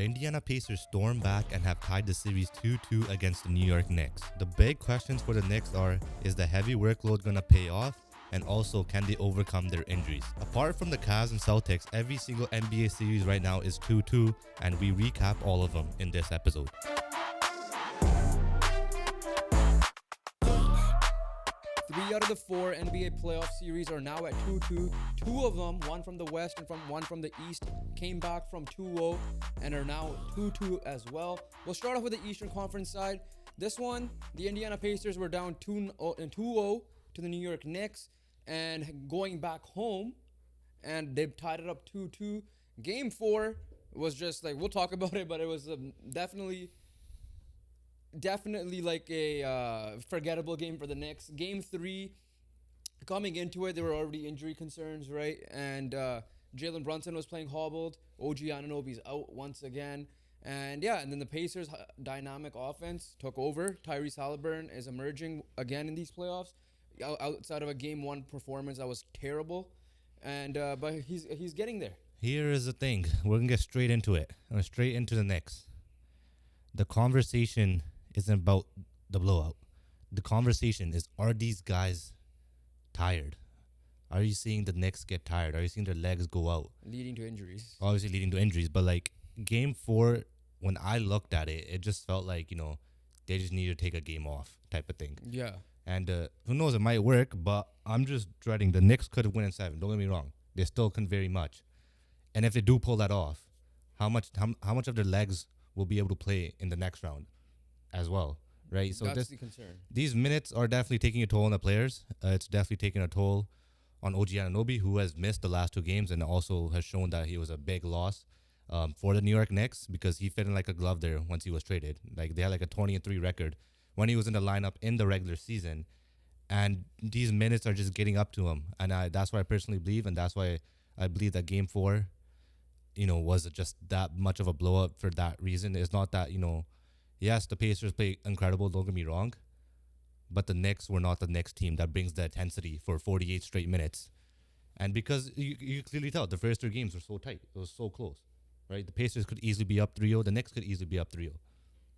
Indiana Pacers storm back and have tied the series 2-2 against the New York Knicks. The big questions for the Knicks are, is the heavy workload gonna pay off? And also, can they overcome their injuries? Apart from the Cavs and Celtics, every single NBA series right now is 2-2, and we recap all of them in this episode. 3 out of the 4 NBA playoff series are now at 2-2. 2 of them, one from the West and one from the East, came back from 2-0 and are now 2-2 as well. We'll start off with the Eastern Conference side. This one, the Indiana Pacers were down 2-0 to the New York Knicks and going back home, and they tied it up 2-2. Game 4 was just like, we'll talk about it, but it was definitely like a forgettable game for the Knicks. Game 3, coming into it, there were already injury concerns, right? And Jalen Brunson was playing hobbled. OG Anunoby's out once again. And then the Pacers' dynamic offense took over. Tyrese Halliburton is emerging again in these playoffs, outside of a Game 1 performance that was terrible. And but he's getting there. Here is the thing. We're going to get straight into it. Straight into the Knicks. The conversation isn't about the blowout. The conversation is, are these guys tired? Are you seeing the Knicks get tired? Are you seeing their legs go out? Leading to injuries. Obviously leading to injuries. But like Game 4, when I looked at it, it just felt like, they just need to take a game off type of thing. Yeah. And who knows, it might work, but I'm just dreading. The Knicks could have won in 7. Don't get me wrong. They still can very much. And if they do pull that off, how much of their legs will be able to play in the next round as well, right? So that's the concern. These minutes are definitely taking a toll on the players. It's definitely taking a toll on OG Anunoby, who has missed the last 2 games and also has shown that he was a big loss for the New York Knicks because he fit in like a glove there once he was traded. Like they had like a 20-3 record when he was in the lineup in the regular season, and these minutes are just getting up to him. And that's what I personally believe, and that's why I believe that Game 4, was just that much of a blow up for that reason. It's not that, yes, the Pacers play incredible, don't get me wrong, but the Knicks were not the Knicks team that brings the intensity for 48 straight minutes. And because you clearly tell, the first 3 games were so tight. It was so close, right? The Pacers could easily be up 3-0. The Knicks could easily be up 3-0.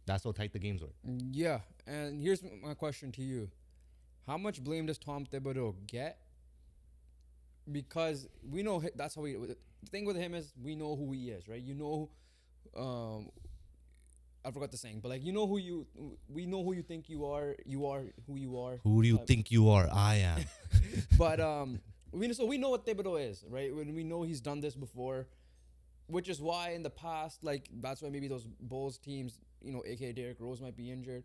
That's how tight the games were. Yeah, and here's my question to you. How much blame does Tom Thibodeau get? Because we know that's how the thing with him is we know who he is, right? I forgot the saying, but like we know who you think you are who you are. Who do you think you are? I am. But we know what Thibodeau is, right? When we know he's done this before, which is why in the past, like that's why maybe those Bulls teams, aka Derrick Rose might be injured.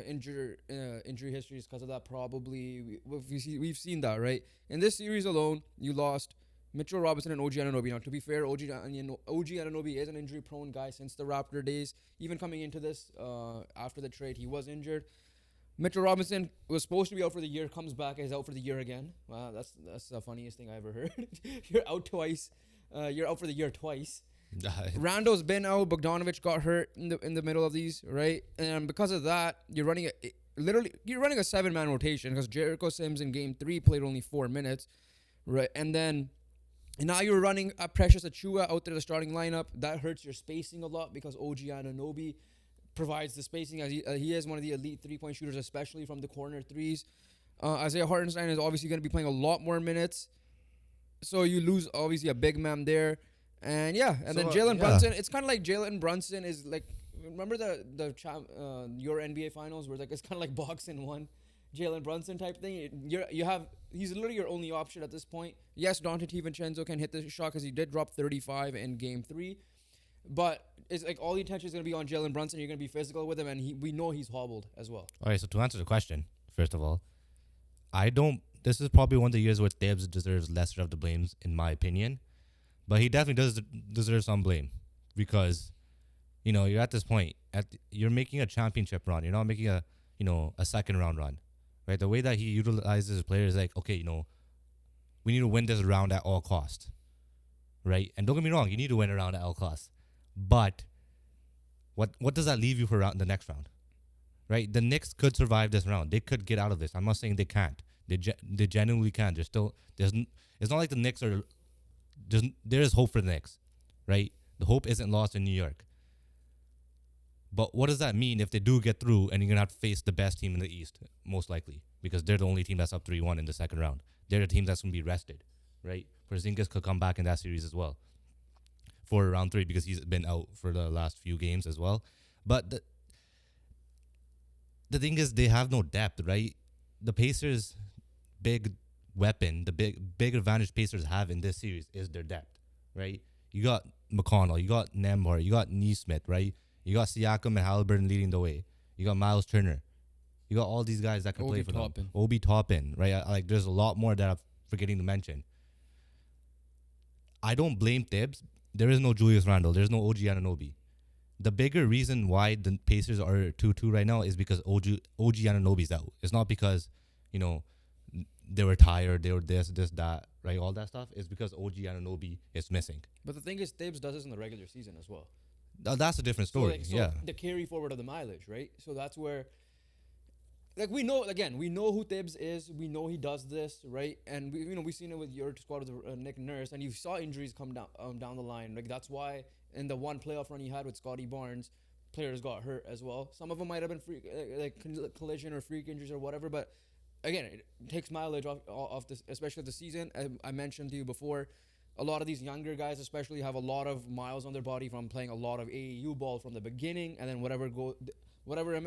Injury history is because of that probably. We've seen that, right? In this series alone, you lost Mitchell Robinson and OG Anunoby. Now, to be fair, OG Anunoby is an injury-prone guy since the Raptor days. Even coming into this, after the trade, he was injured. Mitchell Robinson was supposed to be out for the year, comes back, is out for the year again. Wow, that's the funniest thing I ever heard. You're out twice. You're out for the year twice. Rando's been out. Bogdanovic got hurt in the middle of these, right? And because of that, you're running a 7-man rotation because Jericho Sims in Game 3 played only 4 minutes, right? And now you're running a Precious Achiuwa out there, the starting lineup. That hurts your spacing a lot because OG Anunoby provides the spacing as he is one of the elite 3-point shooters, especially from the corner threes. Isaiah Hartenstein is obviously going to be playing a lot more minutes, so you lose obviously a big man there. And then Jalen Brunson. It's kind of like Jalen Brunson is like, remember your NBA finals where like it's kind of like boxing one, Jalen Brunson type thing. He's literally your only option at this point. Yes, Dante DiVincenzo can hit the shot because he did drop 35 in Game 3, but it's like all the attention is going to be on Jalen Brunson. You're going to be physical with him, and we know he's hobbled as well. All right, so to answer the question, first of all, this is probably one of the years where Thibs deserves lesser of the blames, in my opinion. But he definitely does deserve some blame because, you're at this point. You're making a championship run. You're not making a second round run, right? The way that he utilizes his players is like, okay, we need to win this round at all costs, right? And don't get me wrong, you need to win a round at all costs. But what does that leave you for the next round, right? The Knicks could survive this round. They could get out of this. I'm not saying they can't. They genuinely can. It's not like the Knicks are. There is hope for the Knicks, right? The hope isn't lost in New York. But what does that mean if they do get through and you're gonna have to face the best team in the East, most likely, because they're the only team that's up 3-1 in the second round. They're the team that's gonna be rested, right? Porzingis could come back in that series as well for round 3 because he's been out for the last few games as well. But the thing is, they have no depth, right? The Pacers' big weapon, the big advantage Pacers have in this series is their depth, right? You got McConnell, you got Nembhard, you got Neesmith, right? You got Siakam and Halliburton leading the way. You got Miles Turner. You got all these guys that can play Obi for Toppin. them. Obi Toppin, right? Like, there's a lot more that I'm forgetting to mention. I don't blame Tibbs. There is no Julius Randle. There's no OG Anunoby. The bigger reason why the Pacers are 2-2 right now is because OG Anunoby's out. It's not because, you know, they were tired, they were this, that, right? All that stuff is because OG Anunoby is missing. But the thing is, Tibbs does this in the regular season as well. That's a different story. Yeah. The carry forward of the mileage, right? So that's where, like, we know who Tibbs is. We know he does this, right? And we've seen it with your squad with Nick Nurse, and you saw injuries come down the line. Like, that's why in the one playoff run he had with Scotty Barnes, players got hurt as well. Some of them might have been collision or freak injuries or whatever, but again, it takes mileage off this, especially the season. I mentioned to you before, a lot of these younger guys especially have a lot of miles on their body from playing a lot of AAU ball from the beginning, and then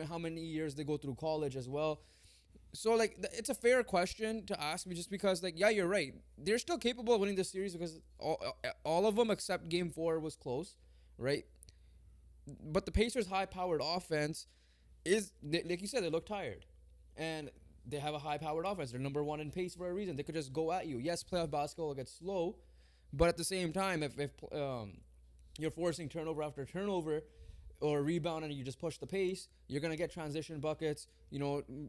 how many years they go through college as well. So, like, it's a fair question to ask me, just because, like, yeah, you're right. They're still capable of winning this series because all of them except Game 4 was close, right? But the Pacers' high-powered offense is, like you said, they look tired. And they have a high-powered offense. They're number 1 in pace for a reason. They could just go at you. Yes, playoff basketball gets slow, but at the same time, if you're forcing turnover after turnover or rebound and you just push the pace, you're going to get transition buckets,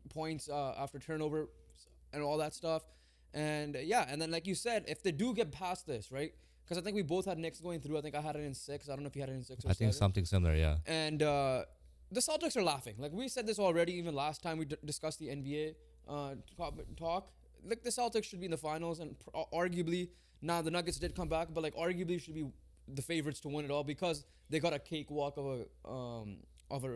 points after turnover and all that stuff. And and then like you said, if they do get past this, right? Because I think we both had Knicks going through. I think I had it in 6. I don't know if you had it in 6 or 7. I think something similar, yeah. And the Celtics are laughing. Like, we said this already, even last time we discussed the NBA talk. Like, the Celtics should be in the finals, and arguably, now the Nuggets did come back, but, like, arguably should be the favorites to win it all because they got a cakewalk of a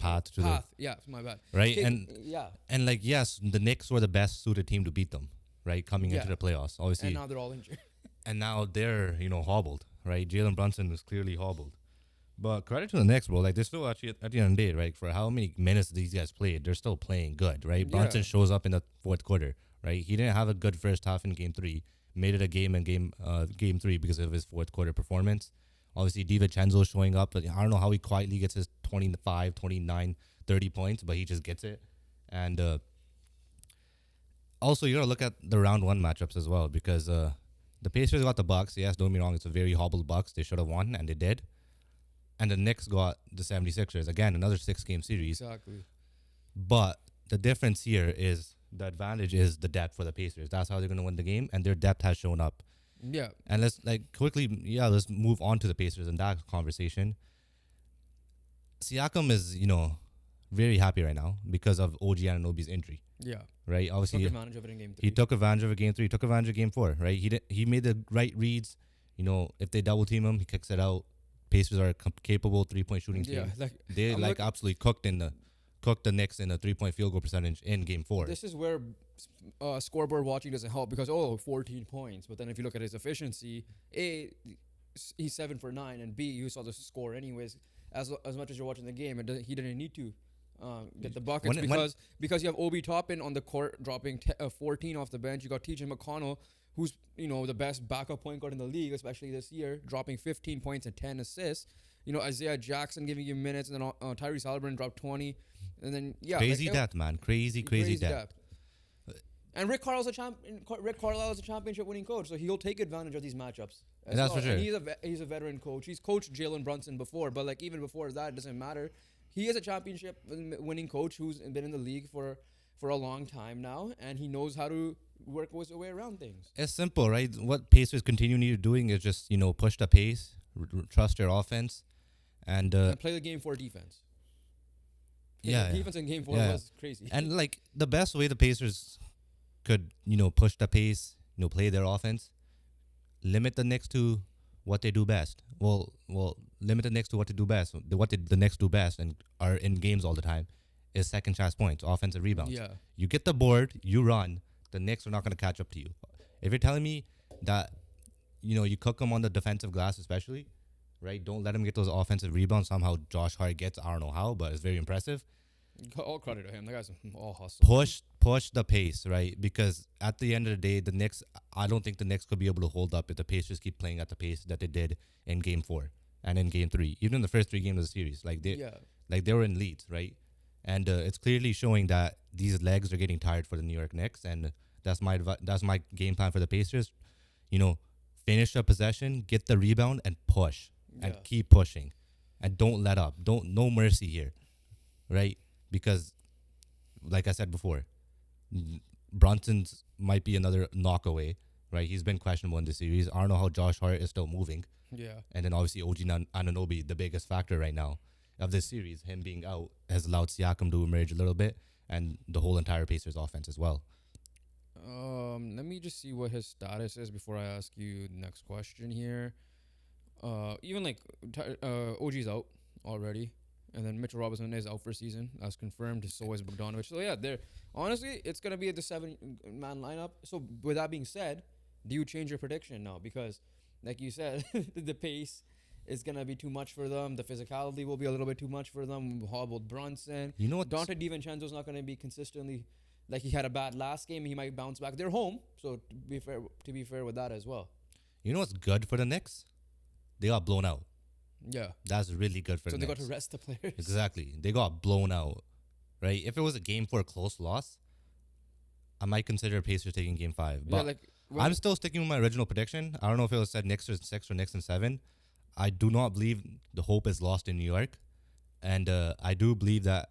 path. Yeah, my bad. Right, and like, yes, the Knicks were the best suited team to beat them, right, coming into the playoffs, obviously. And now they're all injured. And now they're, hobbled, right? Jalen Brunson is clearly hobbled. But credit to the Knicks, bro. Like, they're still actually, at the end of the day, right, for how many minutes these guys played, they're still playing good, right? Brunson shows up in the fourth quarter, right? He didn't have a good first half in Game 3. Made it a game in Game 3 because of his fourth quarter performance. Obviously, DiVincenzo showing up. But I don't know how he quietly gets his 25, 29, 30 points, but he just gets it. And also, you got to look at the round 1 matchups as well, because the Pacers got the Bucks. Yes, don't get me wrong, it's a very hobbled Bucks. They should have won, and they did. And the Knicks got the 76ers. Again, another 6-game series. Exactly. But the difference here is the advantage is the depth for the Pacers. That's how they're going to win the game, and their depth has shown up. Yeah. And let's let's move on to the Pacers in that conversation. Siakam is, very happy right now because of OG Anunoby's injury. Yeah. Right? Obviously, took advantage of it in Game 3. He took advantage of it in Game 3. He took advantage of Game 4, right? He made the right reads. If they double team him, he kicks it out. Pacers are capable 3-point shooting team. They absolutely cooked the Knicks in a 3-point field goal percentage in Game 4. This is where scoreboard watching doesn't help because 14 points. But then if you look at his efficiency, A, he's 7 for 9, and B, you saw the score anyways. As much as you're watching the game, he didn't need to get the buckets because you have Obi Toppin on the court dropping 14 off the bench. You got TJ McConnell, who's the best backup point guard in the league, especially this year, dropping 15 points and 10 assists. Isaiah Jackson giving you minutes, and then Tyrese Halliburton dropped 20, and then crazy depth, man, crazy depth. And Rick Carlisle is a championship-winning coach, so he'll take advantage of these matchups. That's for sure. And he's a veteran coach. He's coached Jalen Brunson before, but like even before that, it doesn't matter. He is a championship-winning coach who's been in the league for a long time now, and he knows how to work his way around things. It's simple, right? What Pacers continue doing is just push the pace, trust your offense, and play the Game 4 defense. Defense in Game 4 was crazy. And like the best way the Pacers could push the pace, play their offense, limit the Knicks to what they do best. Well, limit the Knicks to what to do best. What did the Knicks do best and are in games all the time is second chance points, offensive rebounds. Yeah. You get the board, you run. The Knicks are not going to catch up to you. If you're telling me that you cook them on the defensive glass, especially, right? Don't let him get those offensive rebounds. Somehow Josh Hart gets. I don't know how, but it's very impressive. All credit to him. That guy's all hustle. Push the pace, right? Because at the end of the day, the Knicks. I don't think the Knicks could be able to hold up if the Pacers keep playing at the pace that they did in Game 4 and in Game 3, even in the first 3 games of the series. Yeah. They were in leads, right? And it's clearly showing that these legs are getting tired for the New York Knicks, and that's my game plan for the Pacers. Finish a possession, get the rebound, and push, and Yeah. keep pushing, and don't let up. No mercy here, right? Because, like I said before, Brunson's might be another knock away, right? He's been questionable in this series. I don't know how Josh Hart is still moving, Yeah. and then obviously OG Anunoby, the biggest factor right now of this series, him being out has allowed Siakam to emerge a little bit, and the whole entire Pacers offense as well. Let me just see what his status is before I ask you the next question here. Even like OG's out already, and then Mitchell Robinson is out for season, as confirmed. So is Bogdanovich. So yeah, they're honestly, it's gonna be the 7-man lineup. So with that being said, do you change your prediction now? Because like you said, the pace is gonna be too much for them. The physicality will be a little bit too much for them. Hobbled Brunson. You know what? Dante DiVincenzo's not gonna be consistently. Like he had a bad last game, he might bounce back. They're home, so to be fair with that as well. You know what's good for the Knicks? They got blown out. Yeah. That's really good for So the they Knicks. got to rest the players. Exactly. They got blown out, right? If it was a game 4 close loss, I might consider Pacers taking game 5. Yeah, But like I'm still sticking with my original prediction. I don't know if it was said Knicks or 6 or Knicks in 7. I do not believe the hope is lost in New York. And I do believe that,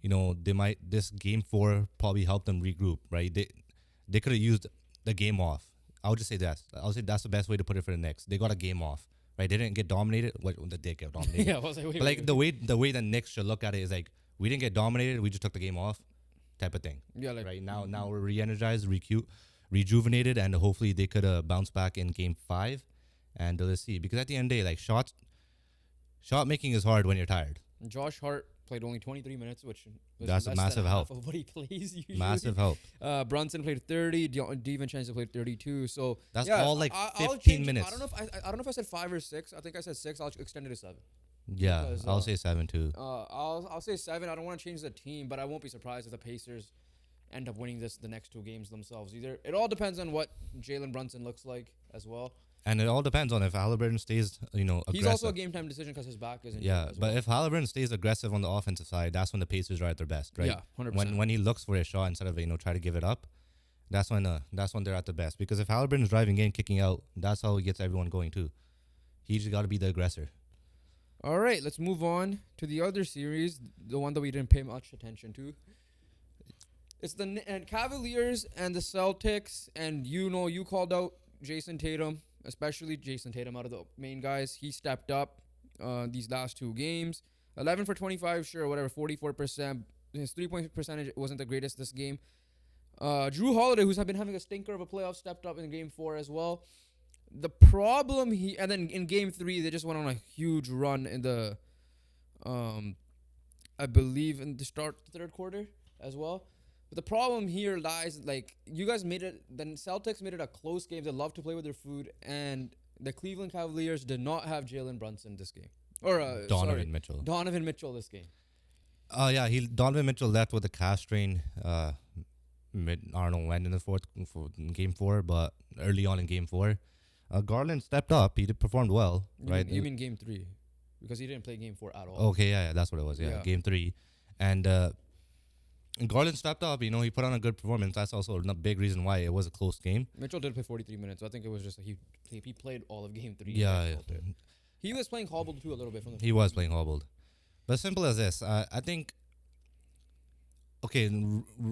this game 4 probably helped them regroup, right? They could have used the game off. I'll just say that. I'll say that's the best way to put it for the Knicks. They got a game off, right? They didn't get dominated. What they did get dominated. yeah, I was like, wait, But like wait. the way the Knicks should look at it is like we didn't get dominated, we just took the game off, type of thing. Yeah, like Right now we're re-energized, rejuvenated, and hopefully they could bounce back in game 5. And let's see, because at the end of the day, like shot making is hard when you're tired. Josh Hart played only 23 minutes, which was That's a less massive than help. half of what he plays usually. Massive help. Brunson played 30. DiVincenzo played 32. So That's yeah, all like I'll 15 change, minutes. I don't know if I don't know if I said 5 or 6. I think I said 6. I'll extend it to 7. Yeah, Because, I'll say 7 too. I'll say 7. I don't want to change the team, but I won't be surprised if the Pacers end up winning the next 2 games themselves. Either it all depends on what Jalen Brunson looks like as well. And it all depends on if Halliburton stays, aggressive. He's also a game time decision because his back is injured. Yeah, as but well. if Halliburton stays aggressive on the offensive side, that's when the Pacers are at their best, right? Yeah, 100%. When he looks for a shot instead of try to give it up, that's when they're at the best. Because if Halliburton's driving in, kicking out, that's how he gets everyone going too. He just got to be the aggressor. All right, let's move on to the other series, the one that we didn't pay much attention to. It's the Cavaliers and the Celtics, and you called out Jason Tatum, especially Jason Tatum out of the main guys. He stepped up these last 2 games. 11 for 25, sure, whatever, 44%. His 3-point percentage wasn't the greatest this game. Drew Holiday, who's been having a stinker of a playoff, stepped up in game 4 as well. The problem and then in game 3, they just went on a huge run in the, I believe in the start of the 3rd quarter as well. But the problem here lies, like, you guys the Celtics made it a close game. They love to play with their food, and the Cleveland Cavaliers did not have Jalen Brunson this game. Or, Donovan Mitchell. Donovan Mitchell this game. Donovan Mitchell left with a calf strain. I don't know when in the game 4, but early on in game 4, Garland stepped up. He performed well, right? You mean game 3? Because he didn't play game 4 at all. Okay, yeah, that's what it was. Yeah, game 3, and Garland stepped up. He put on a good performance. That's also a big reason why it was a close game. Mitchell did play 43 minutes. I think it was just he played all of game 3. Yeah. He was playing hobbled too a little bit from the. He was playing hobbled, but simple as this. I think. Okay,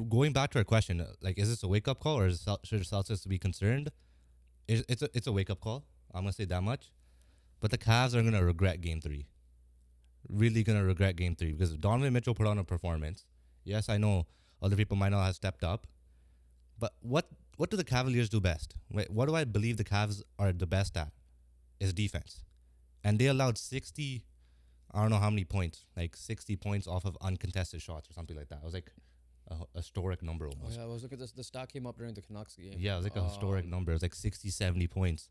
going back to our question, like, is this a wake up call or should the Celtics be concerned? It's a wake up call. I'm gonna say that much, but the Cavs are gonna regret game 3. Really gonna regret game 3 because Donovan Mitchell put on a performance. Yes, I know other people might not have stepped up, but what do the Cavaliers do best? What do I believe the Cavs are the best at? Is defense. and they allowed 60. I don't know how many points, like 60 points off of uncontested shots or something like that. It was like a historic number Oh almost. yeah, I was looking at this. The stat came up during the Canucks game. Yeah, it was like a historic number. It was like 60, 70 points,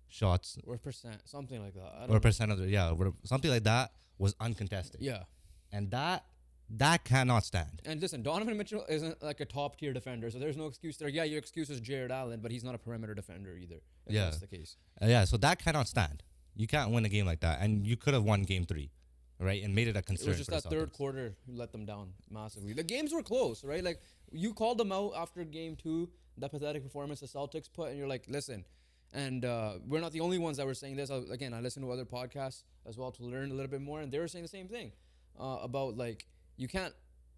shots, or percent, something like that. I don't or know. percent of the, yeah, something like that was uncontested. Yeah. And that cannot stand. And listen, Donovan Mitchell isn't like a top tier defender, so there's no excuse there. Yeah, your excuse is Jared Allen, but he's not a perimeter defender either. If Yeah. that's the case. Yeah, so that cannot stand. You can't win a game like that, and you could have won Game 3, right, and made it a concern. It was just for that the third Celtics. quarter who let them down massively. The games were close, right? Like you called them out after game 2, that pathetic performance the Celtics put, and you're like, listen. And we're not the only ones that were saying this. Again, I listened to other podcasts as well to learn a little bit more, and they were saying the same thing about like you can't.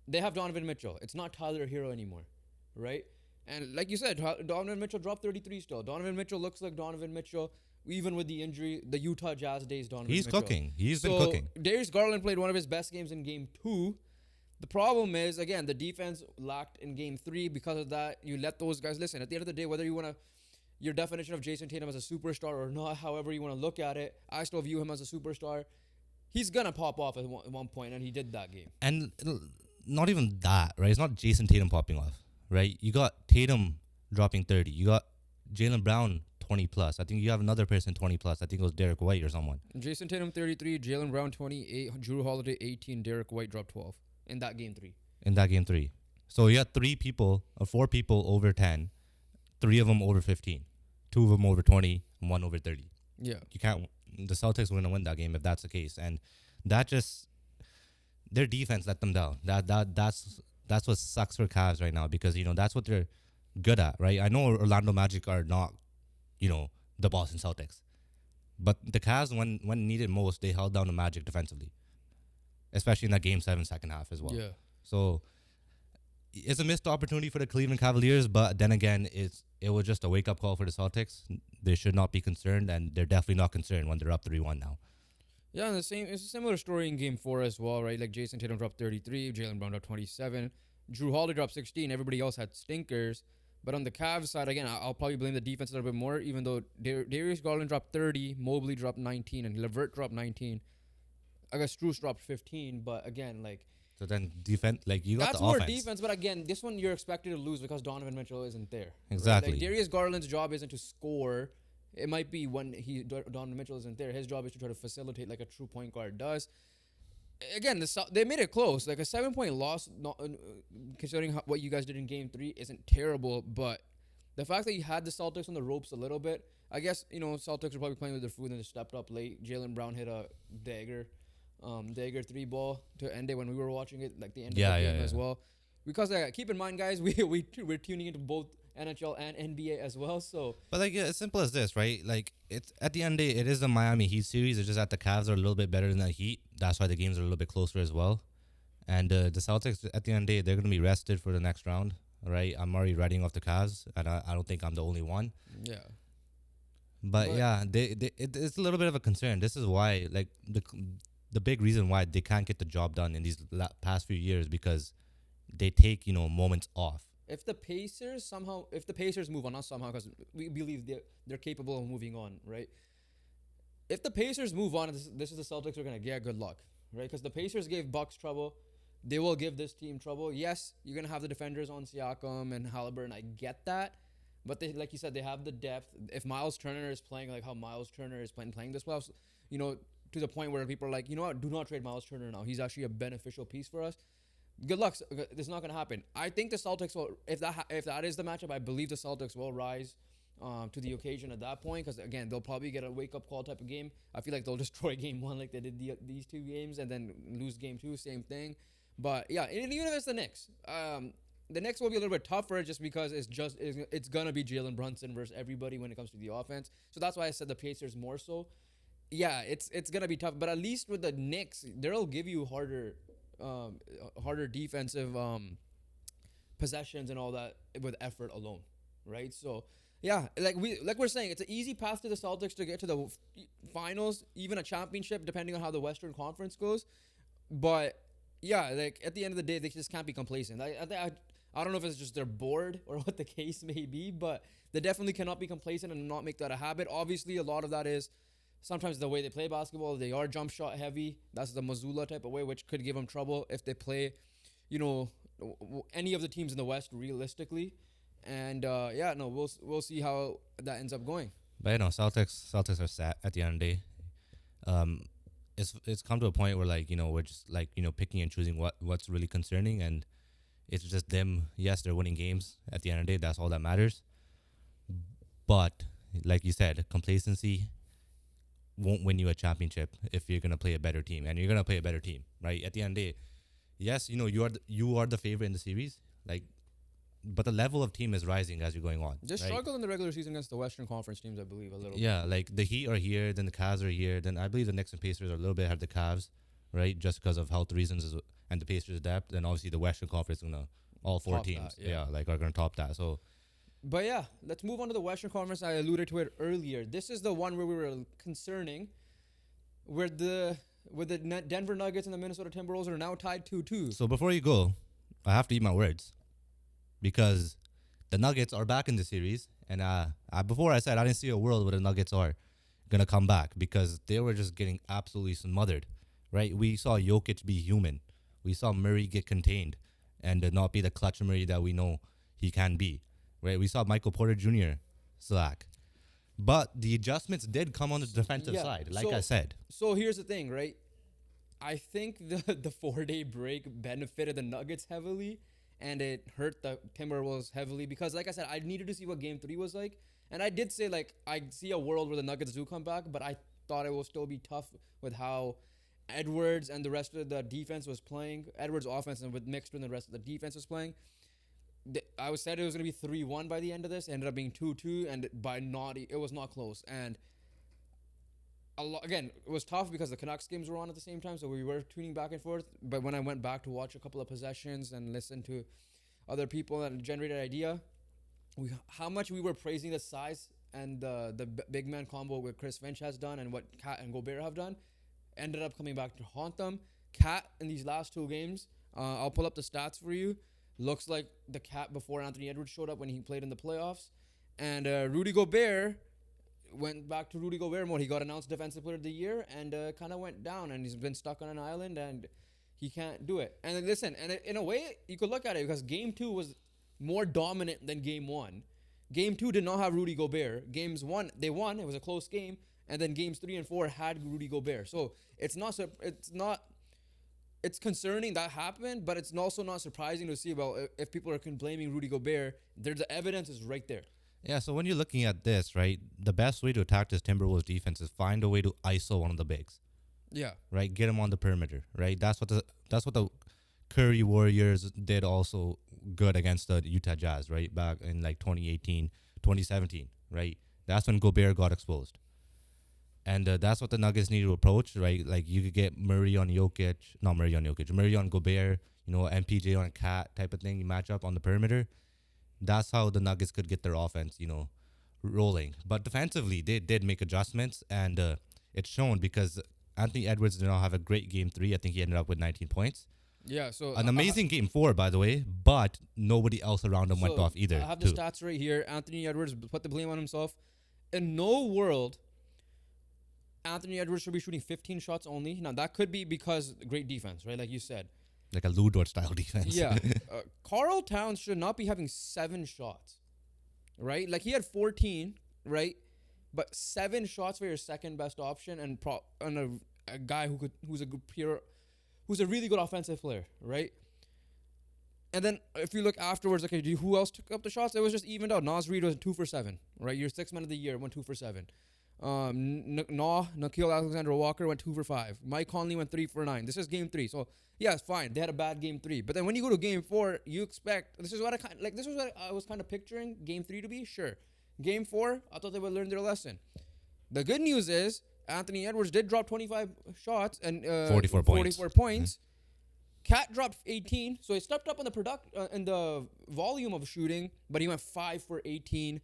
They have Donovan Mitchell. It's not Tyler Hero anymore, right? And like you said, Donovan Mitchell dropped 33 still. Donovan Mitchell looks like Donovan Mitchell, even with the injury, the Utah Jazz days. Donovan He's Mitchell. cooking. He's been cooking. Darius Garland played one of his best games in game 2. The problem is, again, the defense lacked in game 3. Because of that, you let those guys listen. At the end of the day, whether you want to, your definition of Jason Tatum as a superstar or not, however you want to look at it, I still view him as a superstar. He's going to pop off at one point, and he did that game. And not even that, right? It's not Jason Tatum popping off, right? You got Tatum dropping 30. You got Jaylen Brown 20 plus. I think you have another person 20 plus. I think it was Derek White or someone. Jason Tatum 33, Jaylen Brown 28, Drew Holiday 18, Derek White dropped 12 in that game 3. In that game 3. So you had 3 people or 4 people over 10, 3 of them over 15, 2 of them over 20, and 1 over 30. Yeah. You can't. The Celtics were going to win that game if that's the case. And that just, their defense let them down. That's what sucks for Cavs right now, because that's what they're good at, right? I know Orlando Magic are not, the Boston Celtics, but the Cavs, when needed most, they held down the Magic defensively, especially in that Game 7 second half as well. Yeah. So it's a missed opportunity for the Cleveland Cavaliers, but then again, it was just a wake up call for the Celtics. They should not be concerned, and they're definitely not concerned when they're up 3-1 now. Yeah, and it's a similar story in game 4 as well, right? Like Jason Tatum dropped 33, Jaylen Brown dropped 27, Drew Holiday dropped 16. Everybody else had stinkers. But on the Cavs side, again, I'll probably blame the defense a little bit more, even though Darius Garland dropped 30, Mobley dropped 19, and LeVert dropped 19. I guess Strus dropped 15, but again, like... So then defense, like you got That's the more offense. defense, but again, this one you're expected to lose because Donovan Mitchell isn't there. Exactly. Right? Like Darius Garland's job isn't to score. It might be when Donovan Mitchell isn't there. His job is to try to facilitate like a true point guard does. Again, they made it close. Like a 7-point loss, considering what you guys did in game 3, isn't terrible. But the fact that you had the Celtics on the ropes a little bit, I guess, Celtics were probably playing with their food and they stepped up late. Jaylen Brown hit a dagger 3 ball to end it when we were watching it, like the end of the game as well. Because keep in mind, guys, we're tuning into both NHL and NBA as well. So, but like as simple as this, right? Like it's at the end of the day, it is the Miami Heat series. It's just that the Cavs are a little bit better than the Heat. That's why the games are a little bit closer as well. And the Celtics, at the end of the day, they're going to be rested for the next round, right? I'm already writing off the Cavs, and I don't think I'm the only one. yeah. But yeah, it's a little bit of a concern. This is why, like the big reason why they can't get the job done in these past few years, because they take moments off. If the Pacers move on, not somehow, because we believe they're capable of moving on, right? If the Pacers move on, this is the Celtics are gonna get good luck, right? Because the Pacers gave Bucks trouble, they will give this team trouble. Yes, you're gonna have the defenders on Siakam and Halliburton. I get that, but they, like you said, they have the depth. If Miles Turner is playing like how Miles Turner is playing this well, to the point where people are like, you know what, do not trade Miles Turner now. He's actually a beneficial piece for us. Good luck. This is not going to happen. I think the Celtics will, if that is the matchup, I believe the Celtics will rise to the occasion at that point, because again, they'll probably get a wake-up call type of game. I feel like they'll destroy game 1 like they did these 2 games, and then lose game 2, same thing. But yeah, even if it's the Knicks, the Knicks will be a little bit tougher just because it's going to be Jalen Brunson versus everybody when it comes to the offense. So that's why I said the Pacers more so. Yeah, it's going to be tough, but at least with the Knicks, they'll give you harder defensive possessions and all that with effort alone, right? So yeah, like we're saying, it's an easy path to the Celtics to get to the finals, even a championship, depending on how the Western Conference goes. But yeah, like at the end of the day, they just can't be complacent. I don't know if it's just they're bored or what the case may be, but they definitely cannot be complacent and not make that a habit. Obviously, a lot of that is Sometimes the way they play basketball, they are jump shot heavy. That's the Missoula type of way, which could give them trouble if they play, you know, any of the teams in the West realistically. And yeah, no, we'll see how that ends up going. But Celtics are set at the end of the day. Um, it's come to a point where like we're just like picking and choosing what's really concerning, and it's just them. Yes, they're winning games at the end of the day. That's all that matters. But like you said, complacency won't win you a championship if you're gonna play a better team, and you're gonna play a better team, right? At the end of the day, yes, you are the favorite in the series, like, but the level of team is rising as you're going on. Just right? struggle in the regular season against the Western Conference teams, I believe, a little bit. Yeah, like the Heat are here, then the Cavs are here, then I believe the Knicks and Pacers are a little bit ahead of the Cavs, right? Just because of health reasons and the Pacers' depth. Then obviously the Western Conference is gonna all four Top teams, that, yeah. like are gonna top that. So But yeah, let's move on to the Western Conference. I alluded to it earlier. This is the one where we were concerning, where the Denver Nuggets and the Minnesota Timberwolves are now tied 2-2. so before you go, I have to eat my words because the Nuggets are back in the series, and before I said I didn't see a world where the Nuggets are gonna come back because they were just getting absolutely smothered, right? We saw Jokic be human, we saw Murray get contained, and not be the clutch Murray that we know he can be, right? We saw Michael Porter Jr. slack, but the adjustments did come on the defensive Yeah, side, like so- I said. So here's the thing, right? I think the 4-day break benefited the Nuggets heavily, and it hurt the Timberwolves heavily because, like I said, I needed to see what Game 3 was like. And I did say, like, I see a world where the Nuggets do come back, but I thought it will still be tough with how Edwards and the rest of the defense was playing. Edwards' offense and with mixed with the rest of the defense was playing. I said it was going to be 3-1 by the end of this. It ended up being 2-2, and it was not close. And again, it was tough because the Canucks games were on at the same time, so we were tuning back and forth. But when I went back to watch a couple of possessions and listen to other people and generated idea, how much we were praising the size and the big man combo what Chris Finch has done and what Cat and Gobert have done ended up coming back to haunt them. Cat in these last two games, I'll pull up the stats for you. Looks like the Cat before Anthony Edwards showed up when he played in the playoffs, and Rudy Gobert went back to Rudy Gobert mode. He got announced Defensive Player of the Year and kind of went down, and he's been stuck on an island and he can't do it. And listen, and in a way, you could look at it because Game 2 was more dominant than Game 1. Game 2 did not have Rudy Gobert. Games 1, they won. It was a close game. And then Games 3 and 4 had Rudy Gobert. So it's concerning that happened, but it's also not surprising to see, well, if people are blaming Rudy Gobert, the evidence is right there. Yeah, so when you're looking at this, right, the best way to attack this Timberwolves defense is find a way to ISO one of the bigs. Yeah. Right, get him on the perimeter. Right, that's what the Curry Warriors did also good against the Utah Jazz. Right, back in like 2018, 2017. Right, that's when Gobert got exposed, and that's what the Nuggets need to approach. Right, like you could get Murray on Gobert. MPJ on Cat type of thing. You match up on the perimeter. That's how the Nuggets could get their offense, rolling. But defensively, they did make adjustments, and it's shown because Anthony Edwards did not have a great Game 3. I think he ended up with 19 points. Yeah, so An amazing Game 4, by the way, but nobody else around him went off either. I have the stats right here. Anthony Edwards put the blame on himself. In no world, Anthony Edwards should be shooting 15 shots only. Now, that could be because great defense, right? Like you said. Like a Ludort style defense. Yeah. Carl Towns should not be having 7 shots, right? Like he had 14, right? But 7 shots for your second best option and a guy who's a really good offensive player, right? And then if you look afterwards, okay, who else took up the shots? It was just evened out. Naz Reid was 2 for 7, right? Your 6th man of the year went 2 for 7. Nikhil Alexander-Walker went 2 for 5. Mike Conley went 3 for 9. This is Game 3, so yeah, it's fine. They had a bad Game 3, but then when you go to Game 4, you expect this is what I was kind of picturing Game 3 to be. Sure, Game 4, I thought they would learn their lesson. The good news is Anthony Edwards did drop 25 shots and 44 points. Mm-hmm. Cat dropped 18, so he stepped up on the in the volume of shooting, but he went 5 for 18.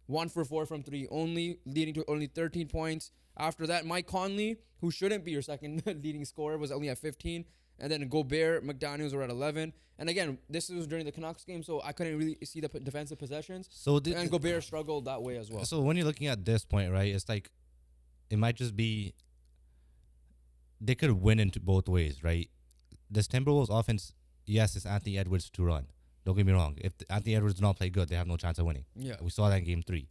1 for 4 from 3 only, leading to only 13 points. After that, Mike Conley, who shouldn't be your second leading scorer, was only at 15. And then Gobert, McDaniels were at 11. And again, this was during the Canucks game, so I couldn't really see the defensive possessions. And Gobert struggled that way as well. So when you're looking at this point, right, it's like it might just be they could win into both ways, right? This Timberwolves offense, yes, it's Anthony Edwards to run. Don't get me wrong. If Anthony Edwards does not play good, they have no chance of winning. Yeah. We saw that in game 3.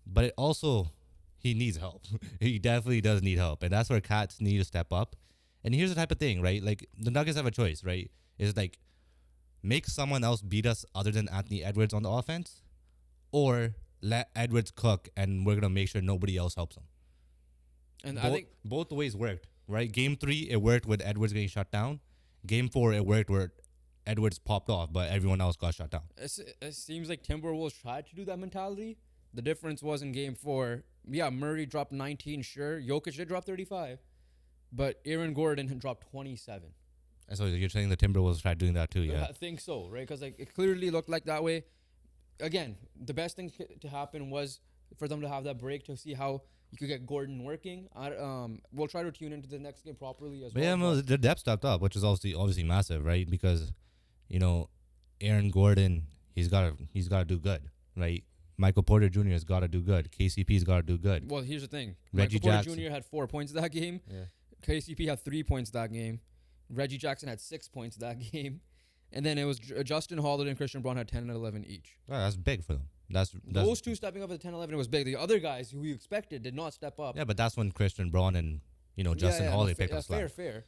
But it also, he needs help. He definitely does need help. And that's where Cats need to step up. And here's the type of thing, right? Like, the Nuggets have a choice, right? It's like, make someone else beat us other than Anthony Edwards on the offense, or let Edwards cook and we're going to make sure nobody else helps him. And I think both ways worked, right? Game 3, it worked with Edwards getting shut down. Game 4, it worked where Edwards popped off, but everyone else got shut down. it seems like Timberwolves tried to do that mentality. The difference was in game 4, yeah, Murray dropped 19, sure. Jokic did drop 35, but Aaron Gordon had dropped 27. And so you're saying the Timberwolves tried doing that too, yeah? I think so, right? Because like it clearly looked like that way. Again, the best thing to happen was for them to have that break to see how you could get Gordon working. We'll try to tune into the next game properly as But well. yeah, no, the depth stepped up, which is obviously massive, right? Because, you know, Aaron Gordon, he's gotta do good, right? Michael Porter Jr. has got to do good. KCP's got to do good. Well, here's the thing. Reggie Michael Porter Jackson Jr. had 4 points that game. Yeah. KCP had 3 points that game. Reggie Jackson had 6 points that game. And then it was Justin Holiday and Christian Braun had 10 and 11 each. Yeah, that's big for them. That's Those two stepping up at 10-11 was big. The other guys who you expected did not step up. Yeah, but that's when Christian Braun and Justin Holiday picked up slack. Fair.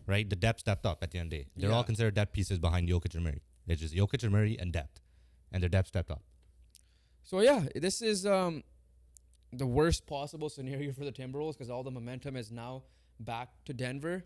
Right? The depth stepped up at the end of the day. They're Yeah. all considered depth pieces behind Jokic and Murray. It's just Jokic and Murray and depth. And their depth stepped up. So yeah, this is the worst possible scenario for the Timberwolves because all the momentum is now back to Denver.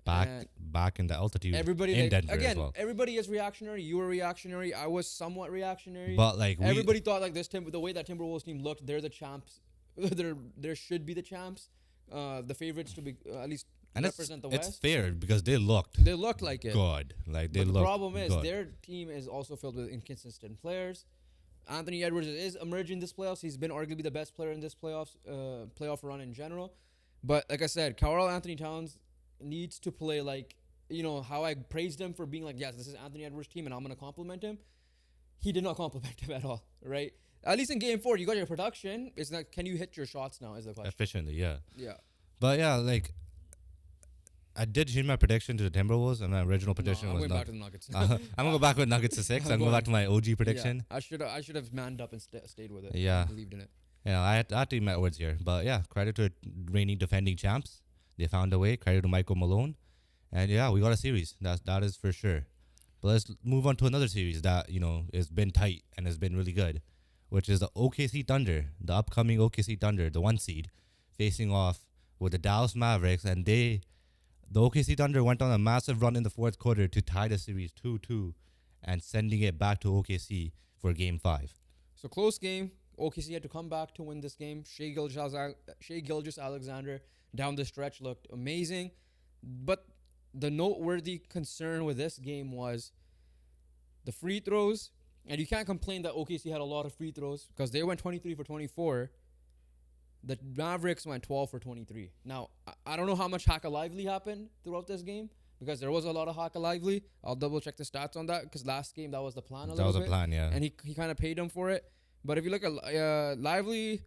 Back in the altitude. Everybody in Denver as well. everybody is reactionary. You were reactionary. I was somewhat reactionary. But like everybody thought like the way that Timberwolves team looked, they're the champs. There should be the champs. The favorites to be at least and represent the West. It's fair because they looked like it. good. Like they but looked the problem is good. their team is also filled with inconsistent players. Anthony Edwards is emerging this playoffs. He's been arguably the best player in this playoff run in general. But like I said, Karl Anthony Towns needs to play like, how I praised him for being like, yes, this is Anthony Edwards' team and I'm going to compliment him. He did not compliment him at all, right? At least in game 4, you got your production. It's like, can you hit your shots now is the question. Efficiently, yeah. Yeah. But yeah, like, I did change my prediction to the Timberwolves, and my original prediction was back to the Nuggets. I'm gonna go back with Nuggets to 6. I'm gonna go back to my OG prediction. Yeah, I should have manned up and stayed with it. Yeah. I believed in it. Yeah, I had to eat my words here. But yeah, credit to reigning defending champs. They found a way. Credit to Michael Malone. And yeah, we got a series. That is for sure. But let's move on to another series that, has been tight and has been really good, which is the OKC Thunder, the upcoming OKC Thunder, the 1 seed, facing off with the Dallas Mavericks. And the OKC Thunder went on a massive run in the fourth quarter to tie the series 2-2 and sending it back to OKC for Game 5. So close game. OKC had to come back to win this game. Shai Gilgeous-Alexander down the stretch looked amazing. But the noteworthy concern with this game was the free throws. And you can't complain that OKC had a lot of free throws because they went 23 for 24. The Mavericks went 12 for 23. Now, I don't know how much Haka Lively happened throughout this game because there was a lot of Haka Lively. I'll double check the stats on that because last game that was the plan a little bit. That was the plan, yeah. And he kind of paid him for it. But if you look at Lively,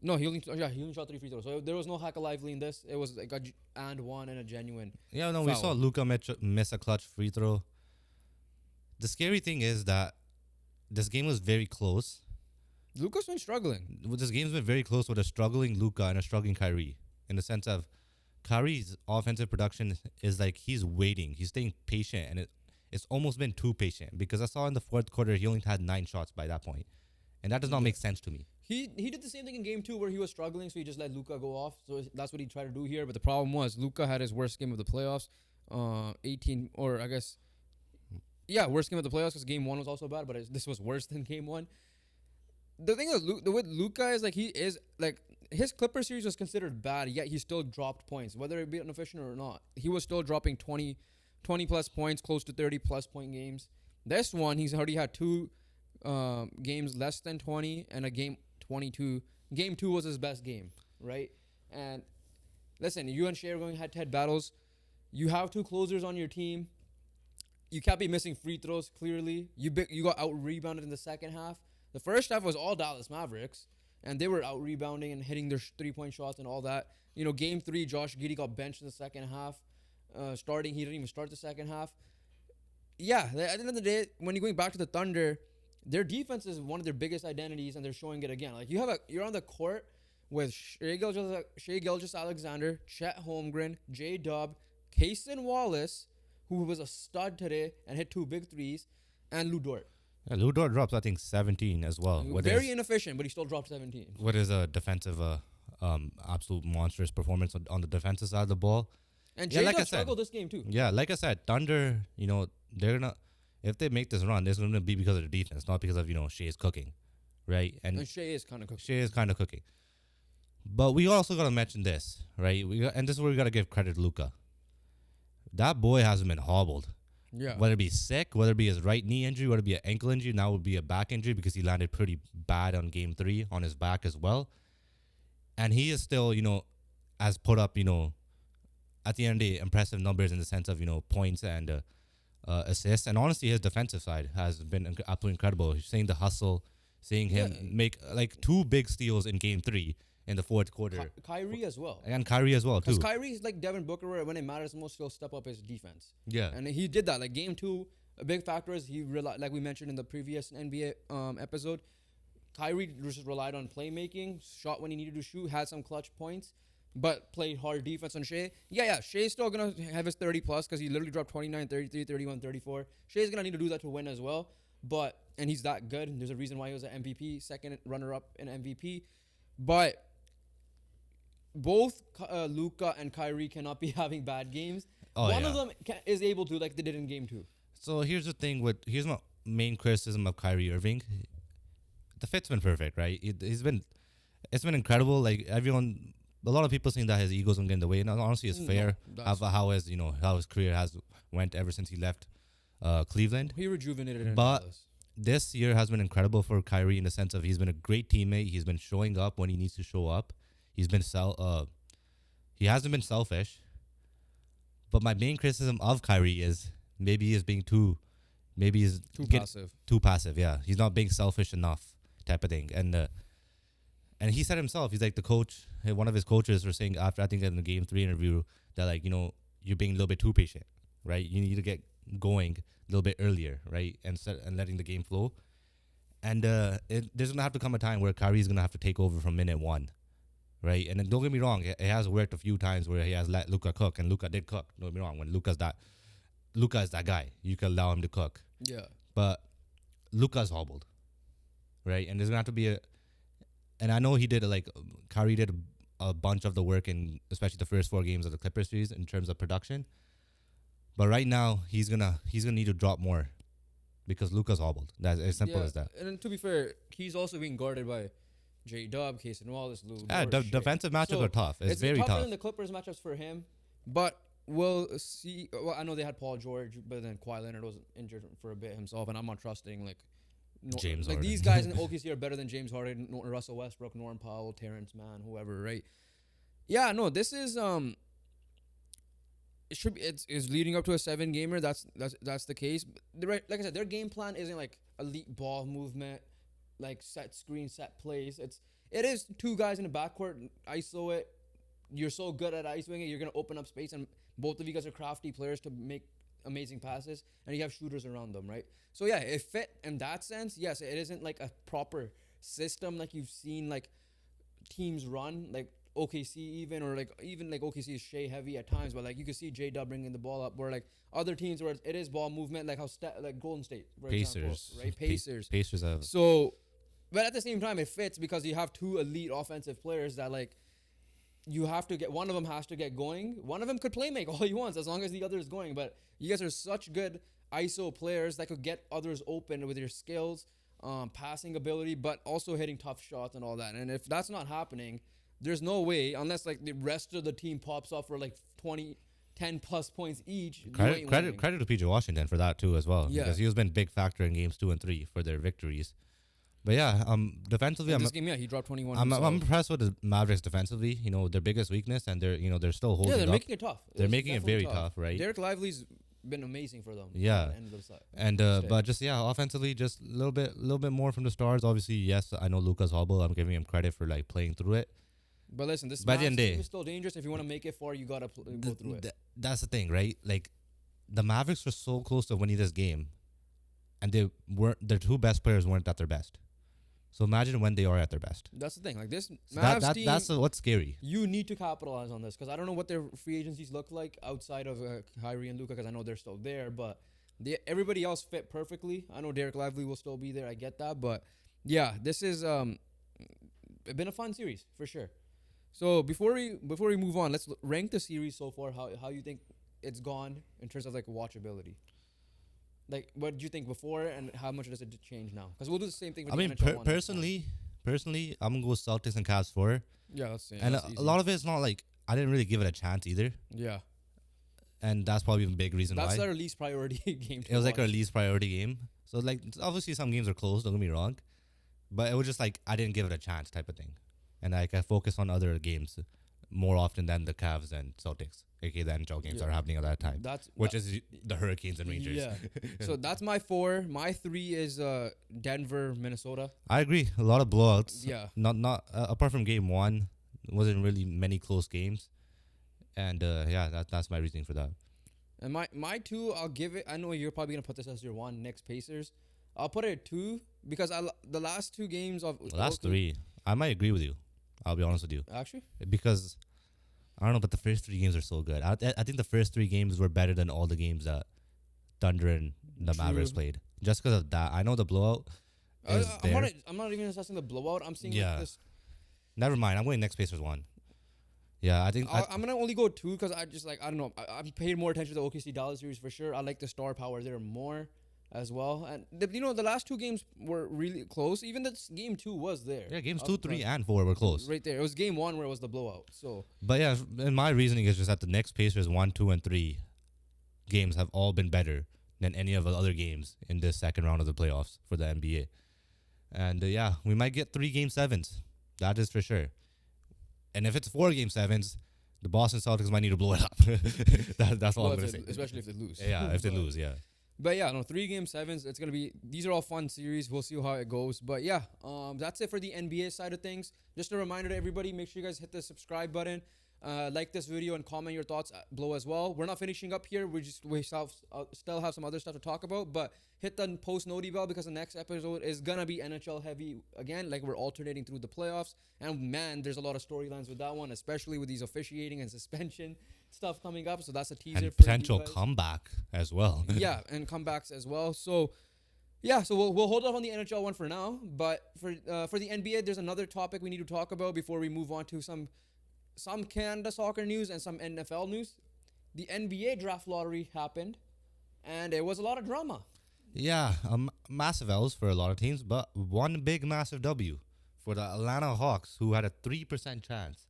no, he only shot 3 free throws. So there was no Haka Lively in this. It was like and one and a genuine. Yeah, no, foul. we saw Luka miss a clutch free throw. The scary thing is that this game was very close. Luka's been struggling. This game's been very close with a struggling Luka and a struggling Kyrie. In the sense of Kyrie's offensive production is like he's waiting. He's staying patient, and it's almost been too patient because I saw in the fourth quarter he only had 9 shots by that point. And that does not make sense to me. He did the same thing in game 2 where he was struggling, so he just let Luka go off. So that's what he tried to do here. But the problem was Luka had his worst game of the playoffs. 18, or I guess, yeah, worst game of the playoffs because game 1 was also bad, but this was worse than game 1. The thing is, with Luka is like he is like his Clipper series was considered bad, yet he still dropped points, whether it be inefficient or not. He was still dropping 20 plus points, close to 30 plus point games. This one, he's already had 2 games less than 20 and a game 22. Game 2 was his best game, right? And listen, you and Shai are going head-to-head battles. You have 2 closers on your team. You can't be missing free throws, clearly. You got out-rebounded in the second half. The first half was all Dallas Mavericks. and they were out rebounding and hitting their 3-point shots and all that. Game 3, Josh Giddey got benched in the second half. He didn't even start the second half. Yeah, at the end of the day, when you're going back to the Thunder, their defense is one of their biggest identities, and they're showing it again. Like you're on the court with Shai Gilgeous-Alexander, Chet Holmgren, J-Dub, Kaysen Wallace, who was a stud today and hit 2 big threes, and Lou Dort. Yeah, Lou Dort drops, I think, 17 as well. Very inefficient, but he still dropped 17. What is a defensive, absolute monstrous performance on the defensive side of the ball? And J-Dub struggled this game too. Yeah, like I said, Thunder, they're gonna, if they make this run, it's gonna be because of the defense, not because of Shai's cooking, right? And Shai is kind of cooking. Shai is kind of cooking. But we also gotta mention this, right? And this is where we gotta give credit to Luka. That boy hasn't been hobbled. Yeah. Whether it be sick, whether it be his right knee injury, whether it be an ankle injury, now it would be a back injury because he landed pretty bad on game 3 on his back as well. And he is still, has put up, at the end of the day, impressive numbers in the sense of, points and assists. And honestly, his defensive side has been absolutely incredible. Seeing the hustle, seeing him make like 2 big steals in game 3 in the fourth quarter. Kyrie as well. And Kyrie as well, too. Because Kyrie is like Devin Booker, where when it matters most, he'll step up his defense. Yeah. And he did that. Like game 2, a big factor is like we mentioned in the previous NBA episode, Kyrie just relied on playmaking, shot when he needed to shoot, had some clutch points, but played hard defense on Shai. Yeah, Shai's still going to have his 30 plus because he literally dropped 29, 33, 31, 34. Shai's going to need to do that to win as well. And he's that good. There's a reason why he was an MVP, second runner-up in MVP. But both Luka and Kyrie cannot be having bad games. One of them is able to, like they did in game 2. So here's the thing. Here's my main criticism of Kyrie Irving. The fit's been perfect, right? It's been incredible. Like a lot of people saying that his ego's gonna get in the way, and honestly, it's fair. How his career has went ever since he left Cleveland. He rejuvenated. But this year has been incredible for Kyrie in the sense of he's been a great teammate. He's been showing up when he needs to show up. He hasn't been selfish. But my main criticism of Kyrie is maybe he's being too passive. Too passive, yeah. He's not being selfish enough, type of thing. And he said himself, he's like the coach. One of his coaches were saying after, I think in the game 3 interview, that like you're being a little bit too patient, right? You need to get going a little bit earlier, right? And letting the game flow. And there's gonna have to come a time where Kyrie's gonna have to take over from minute 1. Right, and then don't get me wrong, it has worked a few times where he has let Luka cook, and Luka did cook. Don't get me wrong, when Luka is that guy, you can allow him to cook. Yeah. But Luka's hobbled, right? And there's gonna have to be and I know he did Kyrie did a bunch of the work in especially the first 4 games of the Clippers series in terms of production. But right now he's gonna need to drop more because Luka's hobbled. That's as simple as that. And to be fair, he's also being guarded by J-Dub, Kaysen Wallace, Lou. Defensive matchups are tough. It's very tough. Than the Clippers matchups for him, but we'll see. Well, I know they had Paul George, but then Kawhi Leonard was injured for a bit himself, and I'm not trusting James Harden. These guys in OKC are better than James Harden, Russell Westbrook, Norman Powell, Terrence Mann, whoever, right? Yeah, no, this is it's leading up to a 7-gamer. That's the case. Like I said, their game plan isn't like elite ball movement, like set screen, set plays. It is 2 guys in the backcourt, ISO it. You're so good at ISOing it, you're gonna open up space, and both of you guys are crafty players to make amazing passes, and you have shooters around them, right? So yeah, it fit in that sense. Yes, it isn't like a proper system like you've seen like teams run, like OKC even OKC is Shai heavy at times, but like you can see J-Dub bringing the ball up, where like other teams where it is ball movement, like how like Golden State, for example, right? Pacers have. So, but at the same time, it fits because you have 2 elite offensive players that like you have to get. One of them has to get going. One of them could play make all he wants as long as the other is going. But you guys are such good ISO players that could get others open with your skills, passing ability, but also hitting tough shots and all that. And if that's not happening, there's no way, unless like the rest of the team pops up for like 10 plus points each. Credit to PJ Washington for that too as well, because he has been a big factor in games 2 and 3 for their victories. But yeah, defensively, he dropped 21. I'm impressed with the Mavericks defensively. Their biggest weakness, and they're still holding up. Yeah, they're making it tough. They're making it very tough, right? Derek Lively's been amazing for them. Yeah. At the end of the And stay. but just offensively, just a little bit more from the stars. Obviously, yes, I know Lucas Hobble. I'm giving him credit for like playing through it. But listen, this By the Mavs end team day, is still dangerous. If you want to make it far, you gotta go through it. that's the thing, right? Like the Mavericks were so close to winning this game, and they weren't. Their two best players weren't at their best. So imagine when they are at their best. That's the thing. Like this So Mavs team, that's what's scary. you need to capitalize on this because I don't know what their free agencies look like outside of Kyrie and Luka because I know they're still there, but everybody else fit perfectly. I know Derek Lively will still be there. I get that, but yeah, this is been a fun series for sure. So before we move on, let's rank the series so far. How you think it's gone in terms of like watchability? Like, what do you think before, and how much does it change now? Because we'll do the same thing with I the mean, NHL one. personally, I'm gonna go Celtics and Cavs for. Yeah, that's And a lot of it's not like I didn't really give it a chance either, yeah. and that's probably a big reason That's why. our least priority game. It was like our least priority game. So like obviously some games are close. Don't get me wrong, but it was just like I didn't give it a chance type of thing, and like I focus on other games more often than the Cavs and Celtics, aka the NHL games that are happening at that time, which is the Hurricanes and Rangers. Yeah. So that's my 4. My 3 is Denver, Minnesota. I agree. A lot of blowouts. Yeah. Not apart from game 1, wasn't really many close games, and that's my reasoning for that. And my 2, I'll give it. I know you're probably gonna put this as your 1. Knicks, Pacers. I'll put it at 2 because the last 2 games of The last 3, I might agree with you. I'll be honest with you. Actually, Because I don't know, but the first 3 games are so good. I think the first 3 games were better than all the games that Thunder and the True. Mavericks played. Just because of that, I know the blowout is there. I'm not even assessing the blowout. I'm seeing Yeah. like this. Never mind. I'm going next Pacers 1. Yeah, I think. I'm gonna only go 2 because I just like I don't know. I paid more attention to the OKC Dallas series for sure. I like the star power there more as well. And the last 2 games were really close. Even this game 2 was there. yeah, games Up 2, 3, front. and 4 were close. Right there. It was game 1 where it was the blowout. So But yeah, and my reasoning is just that the next Pacers 1, 2, and 3 games have all been better than any of the other games in this second round of the playoffs for the NBA. And we might get 3 game 7s. That is for sure. And if it's 4 game 7s, the Boston Celtics might need to blow it up. That's all I'm going to say. especially if they lose. Yeah, if they lose, yeah. But yeah, no, 3 game 7s. It's gonna be. These are all fun series. We'll see how it goes. But yeah, that's it for the NBA side of things. Just a reminder to everybody: make sure you guys hit the subscribe button, like this video, and comment your thoughts below as well. We're not finishing up here. We still have some other stuff to talk about. But hit the post noti bell because the next episode is gonna be NHL heavy again. Like we're alternating through the playoffs, and man, there's a lot of storylines with that one, especially with these officiating and suspension stuff coming up. So that's a teaser And for potential you guys. comeback as well. Yeah, and comebacks as well. So, yeah, so we'll hold off on the NHL one for now. But for the NBA, there's another topic we need to talk about before we move on to some Canada soccer news and some NFL news. The NBA draft lottery happened, and it was a lot of drama. Yeah, massive L's for a lot of teams, but one big massive W for the Atlanta Hawks, who had a 3% chance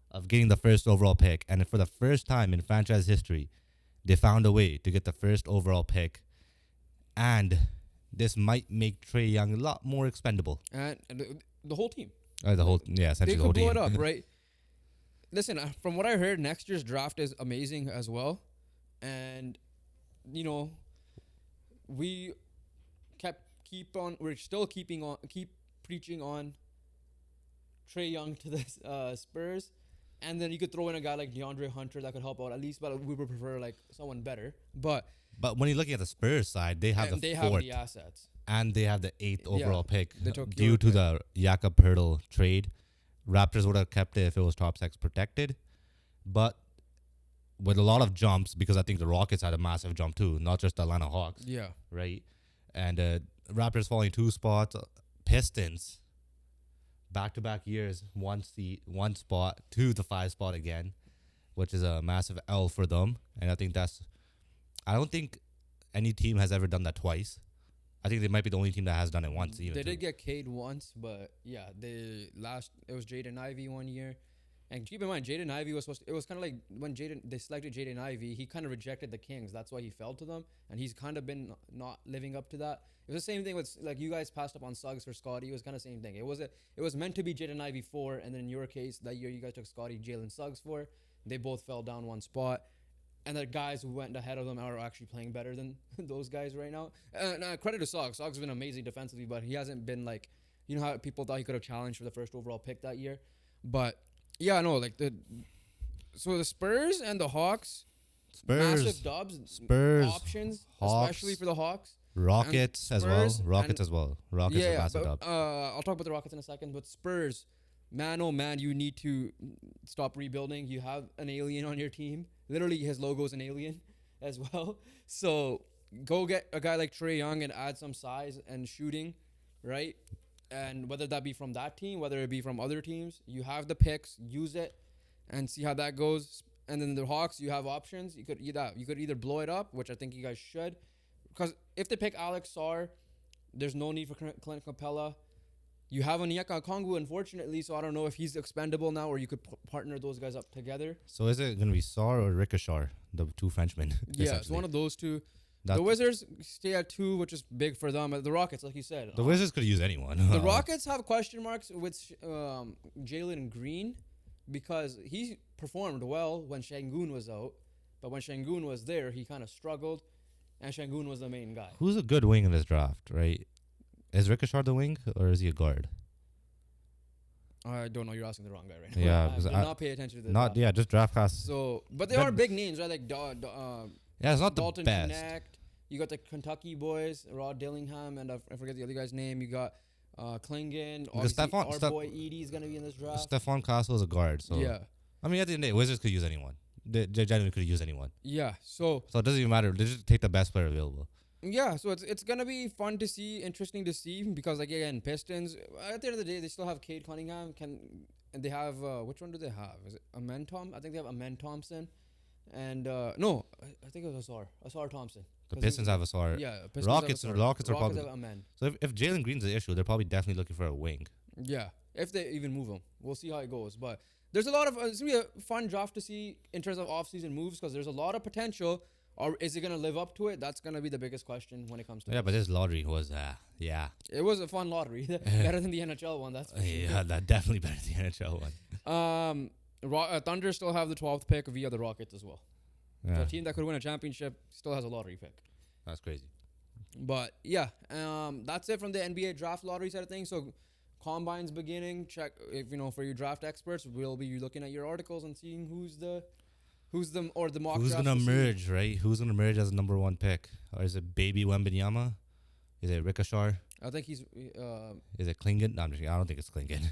of getting the first overall pick. And for the first time in franchise history, they found a way to get the first overall pick. And this might make Trae Young a lot more expendable. And the whole team. Essentially They the whole could blow team. it up, right? Listen, from what I heard, next year's draft is amazing as well. And, we we're still keep preaching on Trae Young to the Spurs. And then you could throw in a guy like DeAndre Hunter that could help out at least, but we would prefer like someone better. But when you're looking at the Spurs side, they have the have fourth the assets. and they have the 8th overall pick they took due your to pick. the Jakob Pertl trade. Raptors would have kept it if it was top 6 protected, but with a lot of jumps, because I think the Rockets had a massive jump too, not just the Atlanta Hawks. Yeah. Right? And Raptors falling 2 spots. Pistons, back-to-back years, 1 spot to the 5 spot again, which is a massive L for them. And I don't think any team has ever done that twice. I think they might be the only team that has done it once. Even They did get Cade once, it was Jaden Ivey one year. And keep in mind, Jaden Ivey it was kind of like when they selected Jaden Ivey, he kind of rejected the Kings. That's why he fell to them. And he's kind of been not living up to that. It was the same thing with, like, you guys passed up on Suggs for Scotty. It was kind of the same thing. It was meant to be Jaden Ivey 4, and then in your case, that year you guys took Scotty, Jalen Suggs 4. They both fell down 1 spot. and the guys who went ahead of them are actually playing better than those guys right now. Credit to Sogg. Sogg's been amazing defensively, but he hasn't been like, you know how people thought he could have challenged for the first overall pick that year. But yeah, no, like the Spurs and the Hawks, Spurs, massive dubs, Spurs, options, Hawks, especially for the Hawks. Rockets as well. Spurs Rockets and- as well. Rockets are massive but dub. I'll talk about the Rockets in a second. But Spurs, man, oh man, you need to stop rebuilding. You have an alien on your team. Literally, his logo is an alien as well. So go get a guy like Trae Young and add some size and shooting, right? And whether that be from that team, whether it be from other teams, you have the picks, use it, and see how that goes. And then the Hawks, you have options. You could either blow it up, which I think you guys should, because if they pick Alex Sarr, there's no need for Clint Capella. You have Onyeka Okongwu, unfortunately, so I don't know if he's expendable now, or you could partner those guys up together. So is it gonna be Sarr or Ricochet, the two Frenchmen? Yeah, it's one of those two. That, The Wizards stay at 2, which is big for them. The Rockets, like you said. the Wizards could use anyone. The Rockets have question marks with Jalen Green because he performed well when Şengün was out, but when Şengün was there, he kind of struggled, and Şengün was the main guy. Who's a good wing in this draft, right? Is Ricochet the wing or is he a guard? I don't know. You're asking the wrong guy right now. Yeah, I because did not pay attention to this. not draft. just draft class. So, but they That- are big names, right? Like Yeah, it's not Dalton the best. Connect. You got the Kentucky boys, Rod Dillingham, and I forget the other guy's name. You got Klingon. Obviously, our boy Edie is gonna be in this draft. Stephon Castle is a guard, so Yeah, I mean at the end of the day, Wizards could use anyone. They genuinely could use anyone. yeah. So So it doesn't even matter. They just take the best player available. yeah, so it's gonna be fun to see, interesting to see, because like again, Pistons. At the end of the day, they still have Cade Cunningham. And they have which one do they have? Is it Amen Tom? I think they have Amen Thompson, and no, I think it was Asar Thompson. The Pistons have a Sarr. Yeah, Pistons Rockets have are Rockets probably. have Amen. So if Jalen Green's the issue, they're probably definitely looking for a wing. Yeah, if they even move him, we'll see how it goes. But there's a lot of it's gonna be a fun draft to see in terms of offseason moves because there's a lot of potential. Or is it gonna live up to it? That's gonna be the biggest question when it comes to. Yeah, but this lottery was yeah. It was a fun lottery, better than the NHL one. That's for sure. Yeah, that definitely better than the NHL one. Thunder still have the 12th pick via the Rockets as well. Yeah, The team that could win a championship still has a lottery pick. that's crazy. But yeah, that's it from the NBA draft lottery side of things. So combine's beginning. Check if for your draft experts, we'll be looking at your articles and seeing who's the mock Who's drafts gonna to see. emerge, right? Who's gonna emerge as the number one pick? Or is it Baby Wembanyama? Is it Ricochet? I think he's Is it Klingon? No, I'm just kidding. I don't think it's Klingon.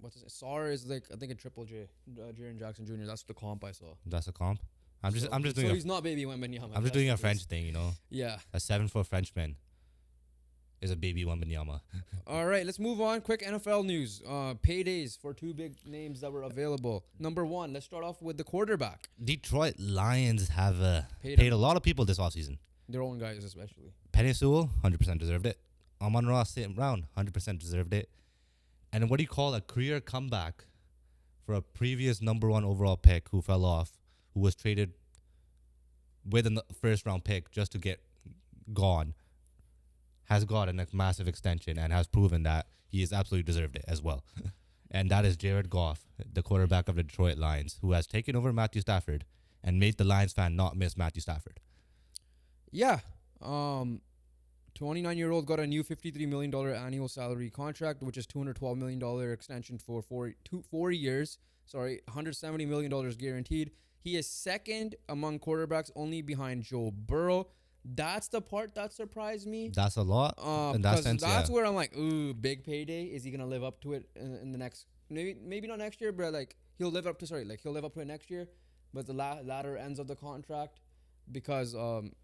what's his Sar is like I think a Triple J, Jaren Jackson Jr. That's the comp I saw. That's a comp. I'm just So doing he's not Baby Wembanyama. I'm just That's doing the a case. French thing, you know. Yeah. A 7'4" Frenchman is a Baby Wembanyama. All right, let's move on. Quick NFL news. Paydays for two big names that were available. Number one, let's start off with the quarterback. Detroit Lions have Paid paid him. a lot of people this offseason. Their own guys especially. Penny Sewell, 100% deserved it. Amon-Ra St. Brown, 100% deserved it. And what do you call a career comeback for a previous number one overall pick who fell off, who was traded with a first round pick just to get gone, has gotten a massive extension and has proven that he has absolutely deserved it as well. And that is Jared Goff, the quarterback of the Detroit Lions, who has taken over Matthew Stafford and made the Lions fan not miss Matthew Stafford. Yeah. 29-year-old got a new $53 million annual salary contract, which is $212 million extension for 4 years. Sorry, $170 million guaranteed. He is second among quarterbacks, only behind Joe Burrow. That's the part that surprised me. That's a lot. In that Because sense, that's yeah. where I'm like, ooh, big payday. Is he gonna live up to it in the next? Maybe not next year, but like he'll live up to it next year. But the latter ends of the contract because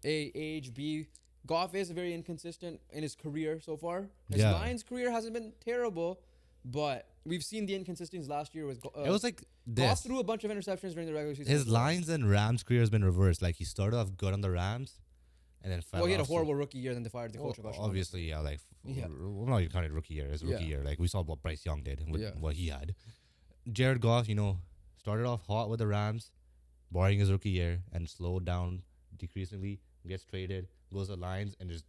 age, B, Goff is very inconsistent in his career so far. His Yeah. Lions career hasn't been terrible, but we've seen the inconsistencies last year with It was like Goff this. threw a bunch of interceptions during the regular season. His as well. Lions and Rams career has been reversed. Like he started off good on the Rams, and then fell Well, he had a off. horrible rookie year, then they fired the coach. and got Sean Obviously, yeah. Like, Yeah. well, not even counting rookie year. It's rookie Yeah. year. Like we saw what Bryce Young did with Yeah. what he had. Jared Goff, started off hot with the Rams, barring his rookie year, and slowed down decreasingly. Gets traded, goes to Lions, and just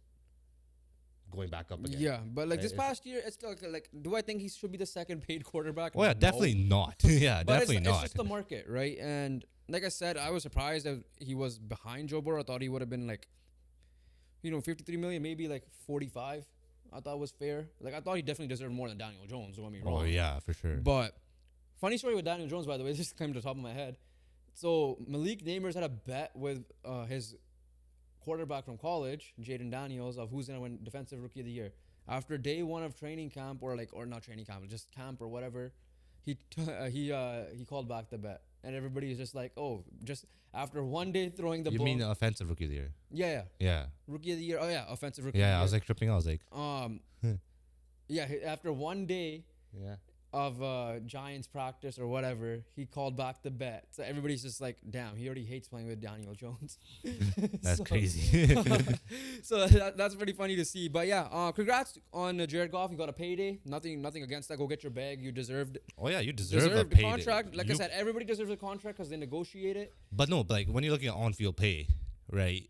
going back up again. Yeah, but like Right? this It's- past year, it's still like, do I think he should be the second paid quarterback? Oh yeah, No. definitely not. Yeah, But definitely it's not. just the market, right? And like I said, I was surprised that he was behind Joe Burrow. I thought he would have been like, 53 million, maybe like 45. I thought was fair. Like I thought he definitely deserved more than Daniel Jones. Don't get me wrong. Oh yeah, for sure. But funny story with Daniel Jones, by the way, this just came to the top of my head. So Malik Neighbors had a bet with his quarterback from college, Jaden Daniels, of who's gonna win Defensive Rookie of the Year. After day one of training camp, or not training camp, just camp or whatever, he called back the bet, and everybody is just like, oh, just after one day throwing the You ball. mean the offensive rookie of the year? Yeah, Yeah. Rookie of the Year. Oh yeah, Offensive Rookie. Yeah, of I was the like tripping. I was like, year. Yeah, after one day yeah. of Giants practice or whatever, he called back the bet. So everybody's just like, damn, he already hates playing with Daniel Jones. That's So- crazy. So that's pretty funny to see. But yeah, congrats on Jared Goff. You got a payday. Nothing against that. Go get your bag. You deserved Oh yeah, you deserve a deserved payday. contract. Like I You- said, everybody deserves a contract because they negotiate it. But no, like when you're looking at on-field pay, right?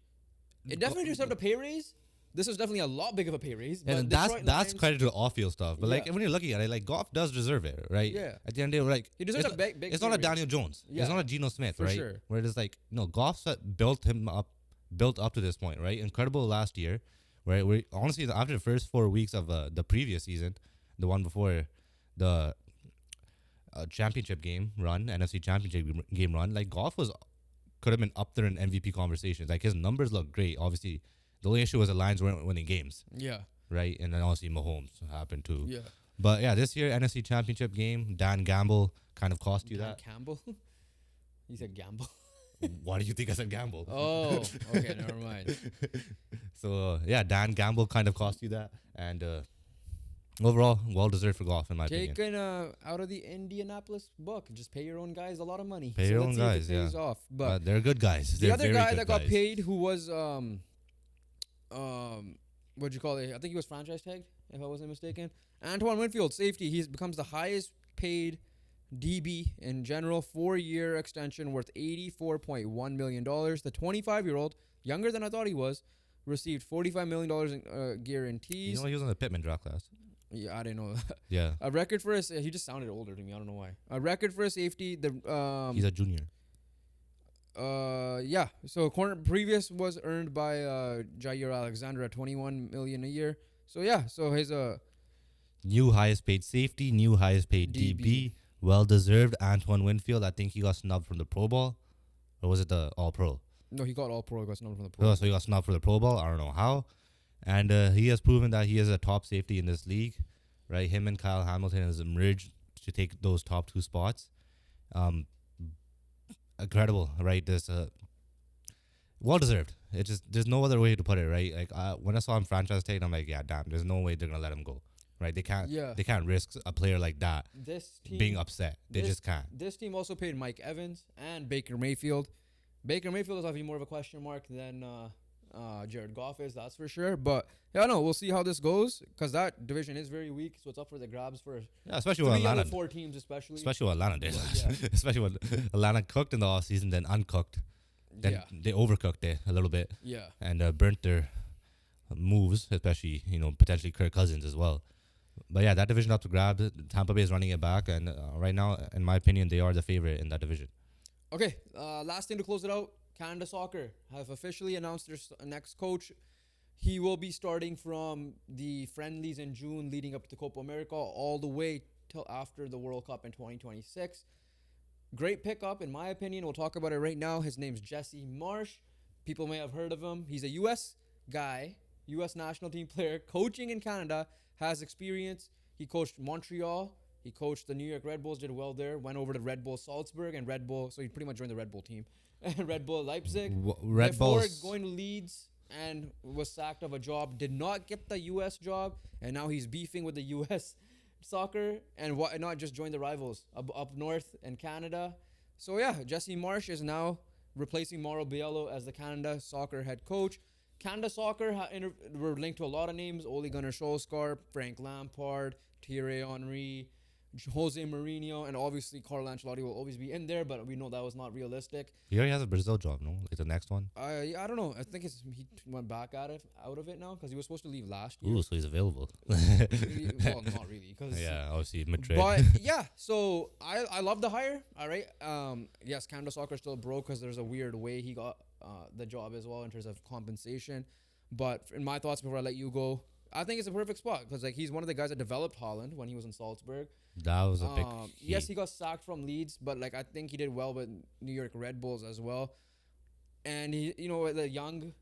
It definitely deserved a pay raise. This was definitely a lot big of a pay raise. But And Detroit that's Lions- credit to the off-field stuff. But like Yeah. when you're looking at it, like Goff does deserve it, right? Yeah. At the end of the day, like He deserves it's, a big it's pay not a raise. Daniel Jones. Yeah. It's not a Geno Smith, For right? sure. Where it's like no, Goff built up to this point, right? Incredible last year, right? We honestly after the first 4 weeks of the previous season, the one before the championship game run, NFC championship game run, like Goff could have been up there in MVP conversations. Like his numbers look great. Obviously, the only issue was the Lions weren't winning games, Yeah. right? And then obviously Mahomes happened too. Yeah. But yeah, this year NFC championship game, Dan Gamble kind of cost you Dan that. Campbell. He said Gamble. Why do you think I said Gamble? Oh, okay, never mind. So yeah, Dan Gamble kind of cost you that, and overall, well deserved for Goff in my opinion. Taken out of the Indianapolis book. Just pay your own guys a lot of money. Pay your let's own see if it guys, yeah. pays off. But They're good guys. the They're other very guy good that got guys. paid, who was what'd you call it? I think he was franchise tagged, if I wasn't mistaken. Antoine Winfield, safety. He becomes the highest paid DB in general, 4-year extension worth $84.1 million. The 25-year-old, younger than I thought he was, received $45 million in guarantees. You know he was in the Pittman draft class. Yeah, I didn't know that. Yeah, A record for he just sounded older to me. I don't know why. A record for a safety. he's a junior. Yeah. So corner previous was earned by Jair Alexander at $21 million a year. So yeah. So his New highest paid safety, new highest paid DB. DB. Well deserved. Antoine Winfield. I think he got snubbed from the Pro Bowl, or was it the All Pro? no, he got all pro. He got number from the pro. Oh, so he got snubbed for the Pro Bowl. I don't know how. And he has proven that he is a top safety in this league, right? Him and Kyle Hamilton has emerged to take those top 2 spots. Incredible, right? This well deserved. It just there's no other way to put it, right? Like when I saw him franchise tag, I'm like, yeah, damn. There's no way they're gonna let him go, right? They can't. Yeah. They can't risk a player like that This team being upset. They this- just can't. This team also paid Mike Evans and Baker Mayfield. Baker Mayfield is obviously more of a question mark than Jared Goff is, that's for sure. But yeah, no, we'll see how this goes because that division is very weak, so it's up for the grabs for Yeah, especially what 3 out Atlanta. of 4 teams, especially. Especially what Atlanta did. Yeah. Especially what Atlanta cooked in the offseason, then uncooked. Then Yeah, they overcooked it a little bit yeah. and burnt their moves, especially potentially Kirk Cousins as well. But yeah, that division up to grab. Tampa Bay is running it back, and right now, in my opinion, they are the favorite in that division. Okay, last thing to close it out. Canada Soccer have officially announced their next coach. He will be starting from the friendlies in June leading up to Copa America all the way till after the World Cup in 2026. Great pickup, in my opinion. We'll talk about it right now. His name's Jesse Marsh. People may have heard of him. He's a U.S. guy, U.S. national team player, coaching in Canada, has experience. He coached Montreal. He coached the New York Red Bulls, did well there. Went over to Red Bull Salzburg and Red Bull. So he pretty much joined the Red Bull team. And Red Bull Leipzig. Red Before Bulls. going to Leeds and was sacked of a job, did not get the U.S. job, and now he's beefing with the U.S. soccer and not just join the rivals up north in Canada. So yeah, Jesse Marsh is now replacing Mauro Biello as the Canada Soccer head coach. Canada Soccer were linked to a lot of names: Ole Gunnar Solskjaer, Frank Lampard, Thierry Henry, Jose Mourinho, and obviously Carlo Ancelotti will always be in there, but we know that was not realistic. He already has a Brazil job, no? Like the next one. I don't know. I think he went back at it out of it now because he was supposed to leave last year. Ooh, so he's available. Well, not really, because Yeah, obviously mid-trade. but yeah. So I love the hire. All right. Yes, Canada Soccer still broke because there's a weird way he got the job as well in terms of compensation. But in my thoughts, before I let you go, I think it's a perfect spot because like he's one of the guys that developed Holland when he was in Salzburg. That was a big. Yes, he got sacked from Leeds, but like I think he did well with New York Red Bulls as well. And he, with a young,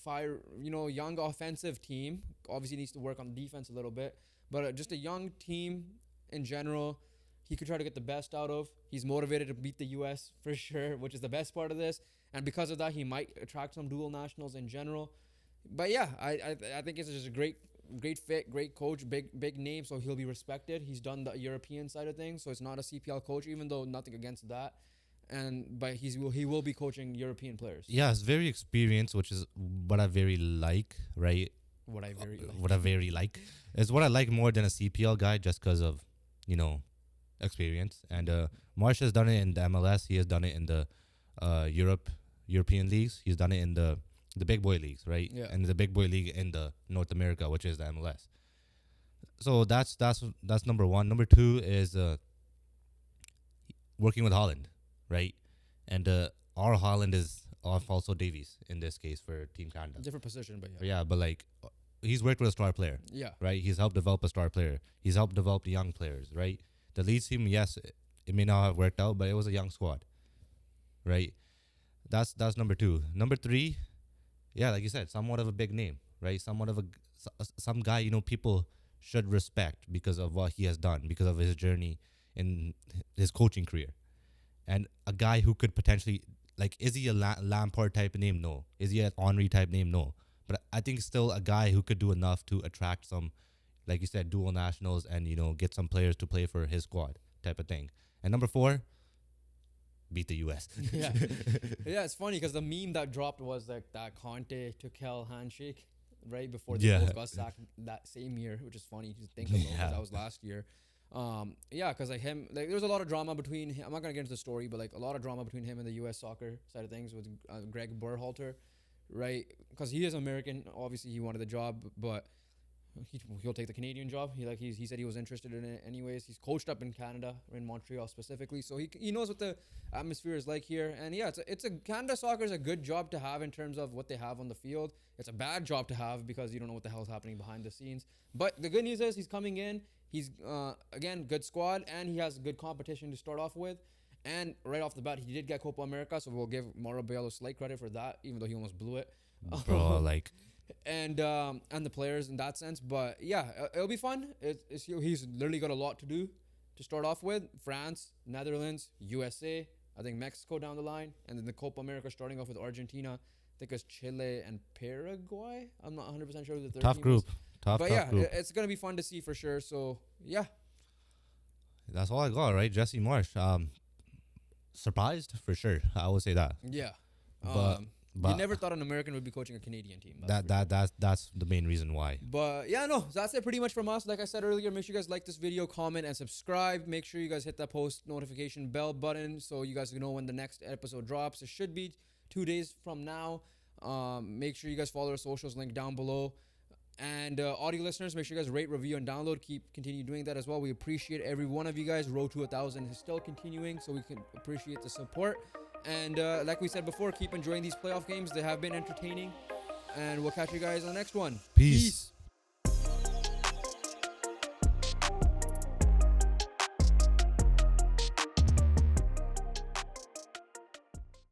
young offensive team. Obviously, needs to work on defense a little bit, but just a young team in general. He could try to get the best out of. He's motivated to beat the U.S. for sure, which is the best part of this. And because of that, he might attract some dual nationals in general. But yeah, I think it's just a great fit, great coach, big name, so he'll be respected. He's done the European side of things, so it's not a CPL coach, even though nothing against that. But he will be coaching European players. Yeah, it's very experienced, which is what I very like, right? What I very like. What I very like is what I like more than a CPL guy, just because of experience. And Marsh has done it in the MLS. He has done it in the European leagues. He's done it in the big boy leagues, right? Yeah. And the big boy league in the North America, which is the MLS. So that's number one. Number two is working with Holland, right? And our Holland is also Davies in this case for Team Canada. Different position, but Yeah, but like he's worked with a star player, yeah. right? He's helped develop a star player. He's helped develop the young players, right? The Leeds team, yes, it may not have worked out, but it was a young squad, right? That's number two. Number three, yeah, like you said, somewhat of a big name, right? Somewhat of some guy people should respect because of what he has done, because of his journey in his coaching career, and a guy who could potentially is he a Lampard type of name? No. Is he an Henry type name? No. But I think still a guy who could do enough to attract some, like you said, dual nationals and get some players to play for his squad type of thing. And number four, beat the US. Yeah, yeah. It's funny because the meme that dropped was like that Conte to Kel handshake right before the Bulls got sacked that same year, which is funny to think about because that was last year. Yeah, because like him, there's a lot of drama between him. I'm not gonna get into the story, but like a lot of drama between him and the U.S. soccer side of things with Greg Berhalter, right? Because he is American. Obviously, he wanted the job, but he'll take the Canadian job. He said he was interested in it anyways. He's coached up in Canada, in Montreal specifically, so he knows what the atmosphere is like here. And yeah, it's a Canada soccer is a good job to have in terms of what they have on the field. It's a bad job to have because you don't know what the hell is happening behind the scenes. But the good news is he's coming in. He's again good squad and he has good competition to start off with. And right off the bat, he did get Copa America, so we'll give Mauro Biello slight credit for that, even though he almost blew it. Bro, like. And the players in that sense, but yeah, it'll be fun. He's literally got a lot to do to start off with. France, Netherlands, USA, I think Mexico down the line, and then the Copa America starting off with Argentina. I think it's Chile and Paraguay. I'm not 100% sure who the third Tough team group. is. Tough group. It's gonna be fun to see for sure. So yeah, that's all I got, right? Jesse Marsh. Surprised for sure. I would say that. Yeah. But you never thought an American would be coaching a Canadian team. That's the main reason why. But yeah, no, that's it pretty much from us. Like I said earlier, make sure you guys like this video, comment, and subscribe. Make sure you guys hit that post notification bell button so you guys know when the next episode drops. It should be 2 days from now. Make sure you guys follow our socials, link down below. And audio listeners, make sure you guys rate, review, and download. Continue doing that as well. We appreciate every one of you guys. Road to 1,000 is still continuing, so we can appreciate the support. And like we said before, keep enjoying these playoff games. They have been entertaining. And we'll catch you guys on the next one. Peace.